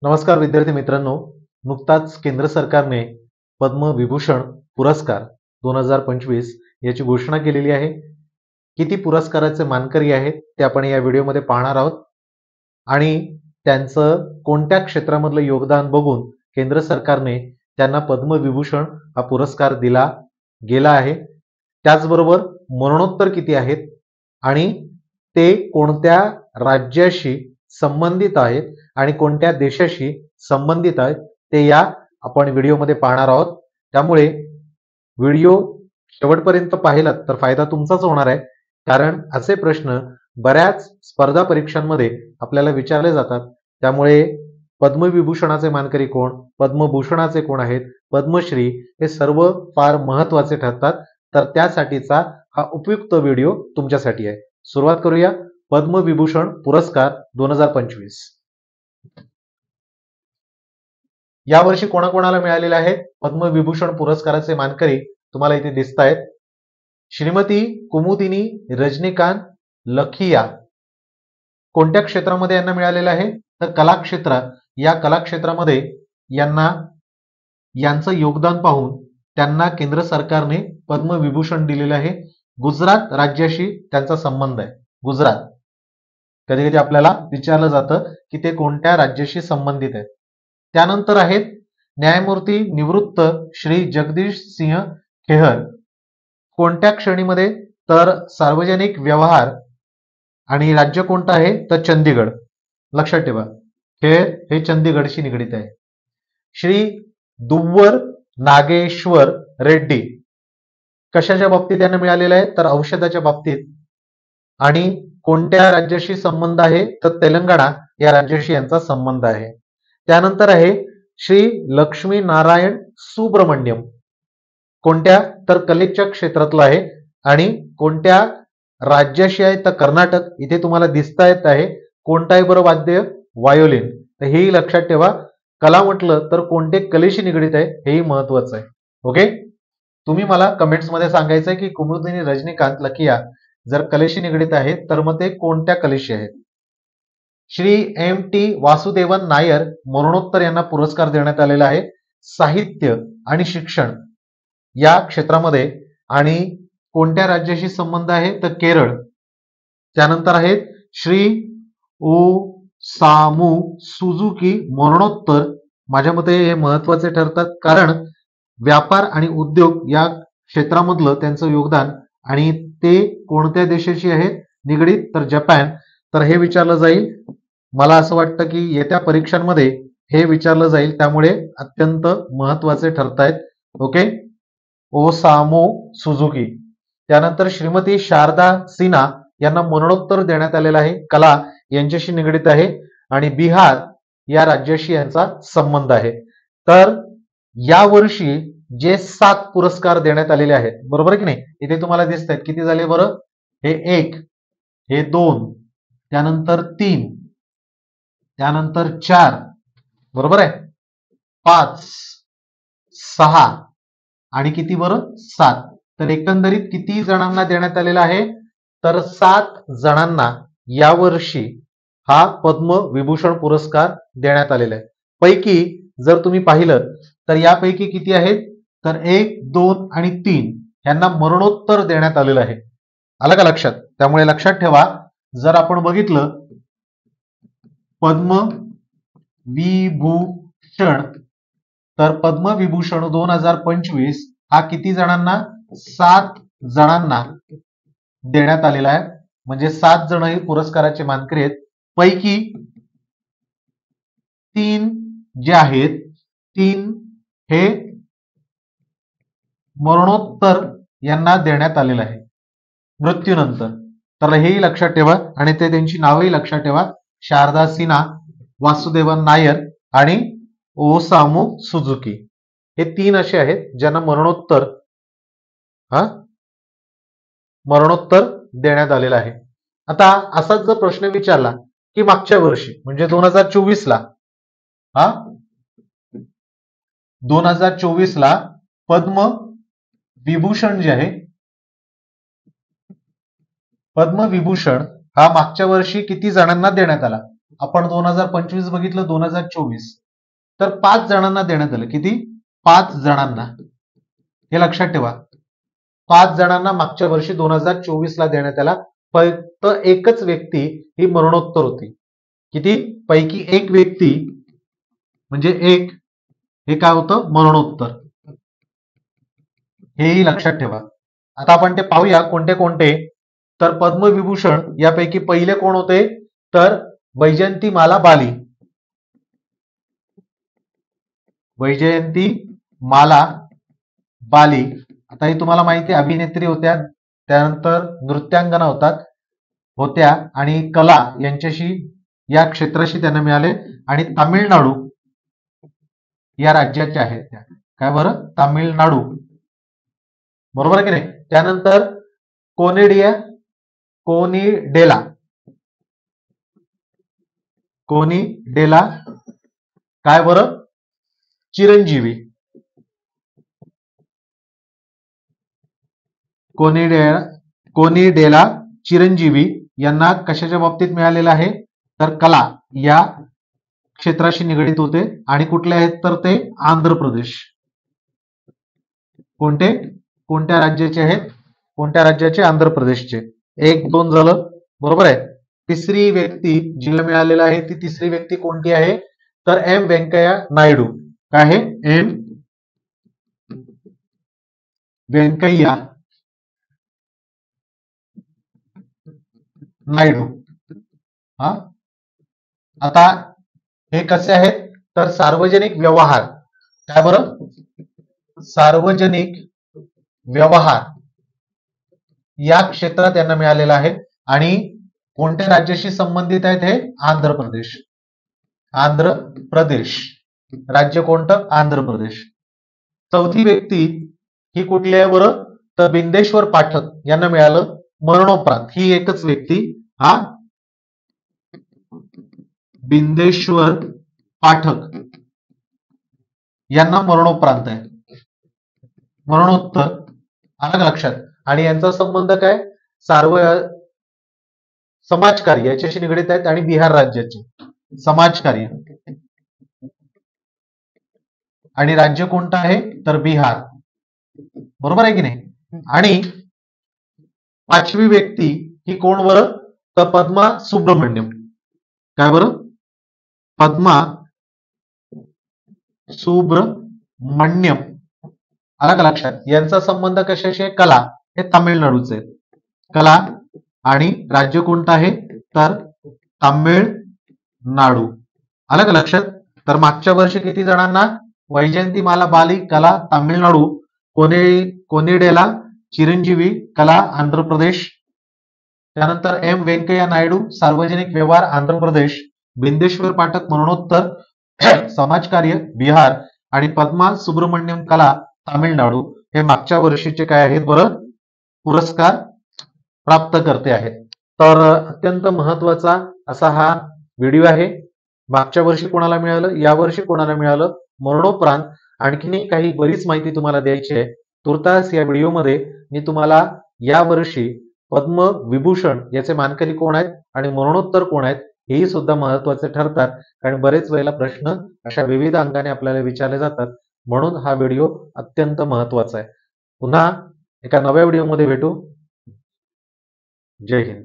नमस्कार विद्यार्थी मित्रांनो, नुकताच केंद्र सरकारने पद्मविभूषण पुरस्कार 2025 याची घोषणा केलेली आहे. किती पुरस्काराचे मानकरी आहेत ते आपण या व्हिडिओमध्ये पाहणार आहोत आणि त्यांचं कोणत्या क्षेत्रामधलं योगदान बघून केंद्र सरकारने त्यांना पद्मविभूषण हा पुरस्कार दिला गेला आहे. त्याचबरोबर मरणोत्तर किती आहेत आणि ते कोणत्या राज्याशी संबंधित आहेत आणि कोणत्या देशाशी संबंधित आहेत ते या आपण व्हिडिओमध्ये पाहणार आहोत. त्यामुळे व्हिडिओ शेवटपर्यंत पाहिलात तर फायदा तुमचाच होणार आहे, कारण असे प्रश्न बऱ्याच स्पर्धा परीक्षांमध्ये आपल्याला विचारले जातात. त्यामुळे पद्मविभूषणाचे मानकरी कोण, पद्मभूषणाचे कोण आहेत, पद्मश्री हे सर्व फार महत्वाचे ठरतात. तर त्यासाठीचा हा उपयुक्त व्हिडिओ तुमच्यासाठी आहे. सुरुवात करूया. पद्मविभूषण पुरस्कार 2025 यावर्षी कोणाकोणाला मिळालेले आहेत पद्मविभूषण पुरस्काराचे मानकरी तुम्हाला इथे दिसत आहेत. श्रीमती कुमुदिनी रजनीकांत लखिया कोणत्या क्षेत्रामध्ये यांना मिळालेलं आहे तर कला क्षेत्र. या कला क्षेत्रामध्ये यांचं योगदान पाहून त्यांना केंद्र सरकारने पद्मविभूषण दिलेलं आहे. गुजरात राज्याशी त्यांचा संबंध आहे. गुजरात कधी कधी आपल्याला विचारलं जातं की ते कोणत्या राज्याशी संबंधित आहेत. त्यानंतर आहेत न्यायमूर्ती निवृत्त श्री जगदीश सिंह खेहर. कोणत्या श्रेणीमध्ये तर सार्वजनिक व्यवहार आणि राज्य कोणतं आहे तर चंदीगड. लक्षात ठेवा, खेर हे चंदीगडशी निगडित आहे. श्री दुव्वर नागेश्वर रेड्डी कशाच्या बाबतीत त्यांना मिळालेलं आहे तर औषधाच्या बाबतीत. आणि कोणत्या राज्याशी संबंध आहे तर तेलंगणा या राज्याशी यांचा संबंध आहे. त्यानंतर आहे श्री लक्ष्मी नारायण सुब्रमण्यम. कोणत्या तर कलेच्या क्षेत्रातलं आहे आणि कोणत्या राज्याशी आहे तर कर्नाटक. इथे तुम्हाला दिसता येत आहे कोणतं आहे बरं वाद्य, व्हायोलिन. तर हेही लक्षात ठेवा. कला म्हटलं तर कोणते कलेशी निगडित आहे हेही महत्वाचं आहे. ओके, तुम्ही मला कमेंट्स मध्ये सांगायचं आहे की कुमुदिनी रजनीकांत लखिया जर कलेशी निगडित आहेत तर मग ते कोणत्या कलेशी आहेत. श्री एम टी वासुदेवन नायर मरणोत्तर यांना पुरस्कार देण्यात आलेला आहे साहित्य आणि शिक्षण या क्षेत्रामध्ये. आणि कोणत्या राज्याशी संबंध आहे तर केरळ. त्यानंतर आहेत श्री ओ सामू सुझुकी मरणोत्तर. माझ्या मते हे महत्वाचे ठरतात, कारण व्यापार आणि उद्योग या क्षेत्रामधलं त्यांचं योगदान आणि ते कोणत्या देशाशी आहेत निगडीत तर जपान. तर हे विचारलं जाईल. मला असं वाटतं की येत्या परीक्षांमध्ये हे विचारलं जाईल, त्यामुळे अत्यंत महत्वाचे ठरतायत. Okay, ओसामो Suzuki. त्यानंतर श्रीमती शारदा सिन्हा यांना मरणोत्तर देण्यात आलेलं आहे. कला यांच्याशी निगडित आहे आणि बिहार या राज्याशी यांचा संबंध आहे. तर यावर्षी जे 7 पुरस्कार देण्यात आलेले आहेत, बरोबर की नाही, इथे तुम्हाला दिसत आहेत किती झाले बरं. हे 1, हे 2, त्यानंतर 3, त्यानंतर 4, बरोबर आहे, 5, 6 आणि किती बरं 7. तर एकंदरीत किती जणांना देण्यात आलेला आहे तर 7 जणांना यावर्षी हा पद्मविभूषण पुरस्कार देण्यात आलेला आहे. पैकी जर तुम्ही पाहिलं तर यापैकी किती आहेत तर 1, 2 आणि 3 यांना मरणोत्तर देण्यात आलेलं आहे. आलं का लक्षात. त्यामुळे लक्षात ठेवा, जर आपण बघितलं पद्मविभूषण तर पद्मविभूषण 2025 हा किती जणांना 7 जणांना देण्यात आलेला आहे. म्हणजे 7 जण हे पुरस्काराचे मानकरी आहेत. पैकी 3 जे आहेत 3 हे मरणोत्तर यांना देण्यात आलेलं आहे मृत्यूनंतर. तर हेही लक्षात ठेवा आणि ते त्यांची नावही लक्षात ठेवा. शारदा सिन्हा, वासुदेवन नायर आणि ओसामू सुझुकी हे 3 असे आहेत ज्यांना मरणोत्तर देण्यात आलेलं आहे. आता असाच जर प्रश्न विचारला की मागच्या वर्षी म्हणजे 2024 ला पद्मविभूषण जे आहे, पद्मविभूषण हा मागच्या वर्षी किती जणांना देण्यात आला. आपण 2025 बघितलं, 2024 तर 5 जणांना देण्यात आलं. किती? 5 जणांना. हे लक्षात ठेवा. 5 जणांना मागच्या वर्षी 2024 ला देण्यात आला. फक्त एकच व्यक्ती ही मरणोत्तर होती. किती? पैकी एक व्यक्ती म्हणजे एक हे काय होतं? मरणोत्तर. हेही लक्षात ठेवा. आता आपण ते पाहूया कोणते कोणते. तर पद्मविभूषण यापैकी पहिले कोण होते? तर वैजयंतीमाला बाली. वैजयंतीमाला बाली. आता हे तुम्हाला माहिती आहे, अभिनेत्री होत्या, त्यानंतर नृत्यांगना होत्या आणि कला यांच्याशी या क्षेत्राशी त्यांना मिळाले आणि तामिळनाडू या राज्याच्या आहेत त्या. काय बरं? तामिळनाडू. बरोबर आहे की नाही? त्यानंतर कोनिडेला काय बरं? चिरंजीवी. कोनिडेला चिरंजीवी यांना कशाच्या बाबतीत मिळालेलं आहे? तर कला या क्षेत्राशी निगडित होते आणि कुठले आहेत? तर ते आंध्र प्रदेश. कोणत्या राज्याचे आहेत? कोणत्या राज्याचे? आंध्र प्रदेशचे. 1, 2 झालं. बरोबर आहे. तिसरी व्यक्ती जिला मिळालेला आहे ती तिसरी व्यक्ती कोणती आहे? तर एम व्यंकय्या नायडू. काय आहे? एम व्यंकय्या नायडू. हा, आता हे कसे आहेत? तर सार्वजनिक व्यवहार. काय बरं? सार्वजनिक व्यवहार या क्षेत्रात यांना मिळालेला आहे आणि कोणत्या राज्याशी संबंधित आहेत हे? आंध्र प्रदेश. आंध्र प्रदेश राज्य कोणतं? आंध्र प्रदेश. चौथी व्यक्ती ही कुठली आहे बरं? तर बिंदेश्वर पाठक यांना मिळालं मरणोपरांत. ही एकच व्यक्ती, हा बिंदेश्वर पाठक यांना मरणोपरांत आहे. मरणोत्तर. आलं लक्षात? आणि यांचा संबंध काय? समाजकार्य याच्याशी निगडित आहेत आणि बिहार राज्याचे समाजकार्य. आणि राज्य कोणतं आहे? तर बिहार. बरोबर आहे की नाही? आणि पाचवी व्यक्ती ही कोण बरं? तर पद्मा सुब्रमण्यम. काय बरं? पद्मा सुब्रमण्यम. आला का लक्षात? यांचा संबंध कशाशी आहे? कला. हे तामिळनाडूचे. कला आणि राज्य कोणतं आहे? तर तामिळनाडू. आलं का लक्षात? तर मागच्या वर्षी किती जणांना? वैजयंतीमाला बाली कला तामिळनाडू, कोनिडेला चिरंजीवी कला आंध्र प्रदेश, त्यानंतर एम व्यंकय्या नायडू सार्वजनिक व्यवहार आंध्र प्रदेश, बिंदेश्वर पाठक मरणोत्तर समाजकार्य बिहार आणि पद्मा सुब्रमण्यम कला तामिळनाडू हे मागच्या वर्षीचे काय आहेत बरं? पुरस्कार प्राप्त करते आहेत. तर अत्यंत महत्वाचा असा हा व्हिडिओ आहे. मागच्या वर्षी कोणाला मिळालं, या वर्षी कोणाला मिळालं, मरणोपरांत आणखीनही काही बरीच माहिती तुम्हाला द्यायची आहे. तुर्तास या व्हिडिओमध्ये मी तुम्हाला या वर्षी पद्मविभूषण याचे मानकरी कोण आहेत आणि मरणोत्तर कोण आहेत हेही सुद्धा महत्वाचे ठरतात, कारण बरेच वेळेला प्रश्न अशा विविध अंगाने आपल्याला विचारले जातात. म्हणून हा व्हिडिओ अत्यंत महत्वाचा आहे. पुन्हा एका नव्या व्हिडिओमध्ये भेटू. जय हिंद.